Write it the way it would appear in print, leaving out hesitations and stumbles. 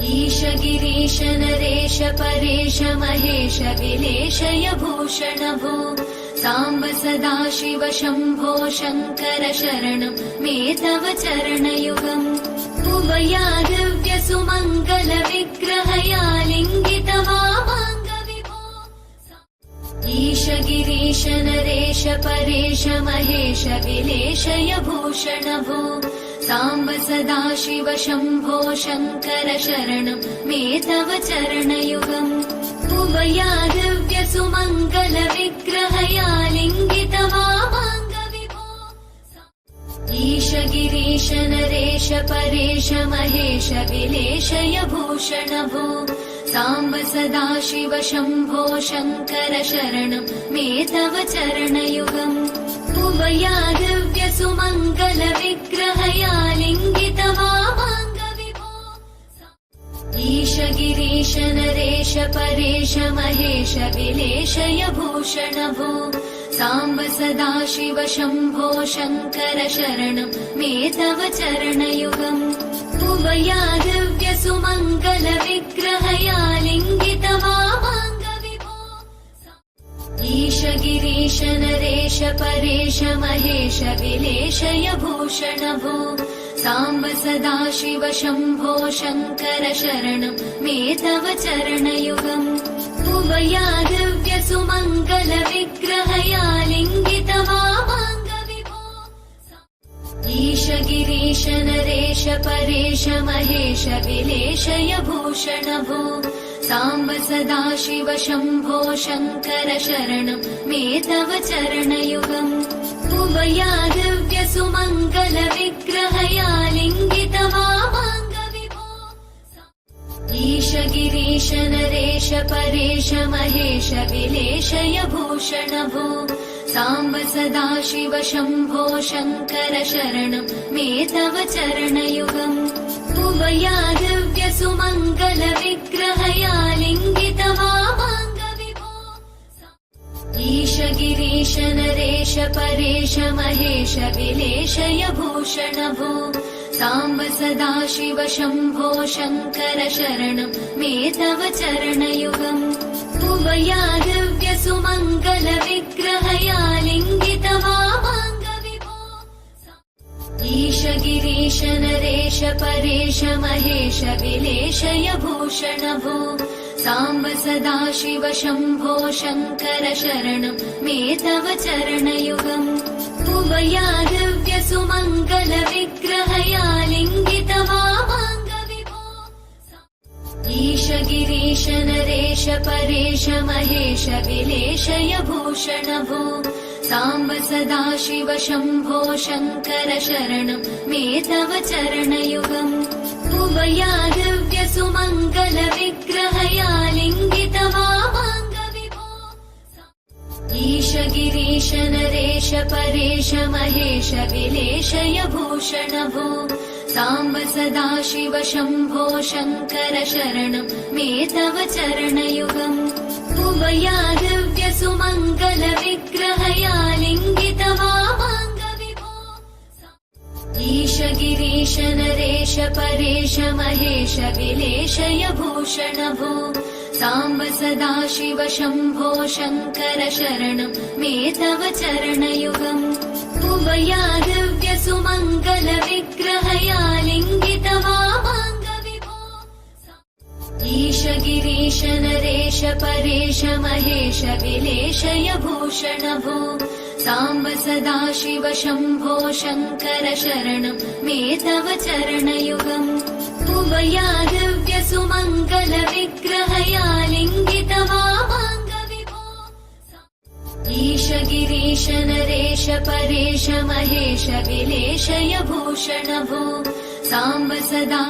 ईश गिरीश नरेश परेश महेश विलेशय भूषण भो साम्ब सदाशिव शम्भो शङ्कर शरणं मे तव चरणयुगम् उभया दिव्य सुमङ्गल विग्रहया लिङ्गित वामाङ्ग विभो ईश गिरीश नरेश परेश महेश विलेशय भूषण भो साम्ब सदाशिव शम्भो शङ्कर शरणं मे तव चरणयुगम् उभया दिव्य सुमङ्गल विग्रहया लिङ्गित वामाङ्ग विभो ईश गिरीश नरेश परेश महेश विलेशय भूषण भो साम्ब सदाशिव शम्भो शङ्कर शरणं मे तव चरणयुगम् उभया दिव्य सुमङ्गल विग्रहया लिङ्गित वामाङ्ग विभो ईश गिरीश नरेश परेश महेश विलेशय भूषण भो साम्ब सदाशिव शम्भो शङ्कर शरणं मे तव चरणयुगम् उभया दिव्य सुमङ्गल विग्रहया लिङ्गित वामाङ्ग विभो ईश गिरीश नरेश परेश महेश विलेशय भूषण भो साम्ब सदाशिव शम्भो शङ्कर शरणं मे तव चरणयुगम् उभया दिव्य सुमङ्गल विग्रहया लिङ्गित वामाङ्ग विभो ईश गिरीश नरेश परेश महेश विलेशय भूषण भो साम्ब सदाशिव शम्भो शङ्कर शरणं मे तव चरणयुगम् उभया दिव्य सुमङ्गल विग्रहया लिङ्गित वामाङ्ग विभो ईश गिरीश नरेश परेश महेश विलेशय भूषण भो साम्ब सदाशिव शम्भो शङ्कर शरणं मे तव चरणयुगम् उभया दिव्य सुमङ्गल विग्रहया लिङ्गित वामाङ्ग विभो ईश गिरीश नरेश परेश महेश विलेशय भूषण भो साम्ब सदाशिव शम्भो शङ्कर शरणं मे तव चरणयुगम् उभया दिव्य सुमङ्गल विग्रहया लिङ्गित वामाङ्ग विभो ईश गिरीश नरेश परेश महेश विलेशय भूषण भो साम्ब सदाशिव शम्भो शङ्कर शरणं मे तव चरणयुगम् उभया दिव्य सुमङ्गल विग्रहया लिङ्गित वामाङ्ग विभो ईश गिरीश नरेश परेश महेश विलेशय भूषण भो साम्ब सदाशिव शम्भो शङ्कर शरणं मे तव चरणयुगम् उभया दिव्य सुमङ्गल विग्रहया लिङ्गित वामाङ्ग विभो ईश गिरीश नरेश परेश महेश विलेशय भूषण भो साम्ब सदाशिव शम्भो शङ्कर शरणं मे तव चरणयुगम् उभया दिव्य सुमङ्गल विग्रहया लिङ्गित वामाङ्ग विभो ईश गिरीश नरेश परेश महेश विलेशय भूषण भो साम्ब सदाशिव शम्भो शङ्कर शरणं मे तव चरणयुगम् उभया दिव्य सुमङ्गल विग्रहया लिङ्गित वामाङ्ग विभो ईश गिरीश नरेश परेश महेश विलेशय भूषण भो साम्ब सदाशिव शम्भो शङ्कर शरणं मे तव चरणयुगम् उभया दिव्य सुमङ्गल विग्रहया लिङ्गित वामाङ्ग विभो ईश गिरीश नरेश परेश महेश विलेशय भूषण भो साम्ब सदा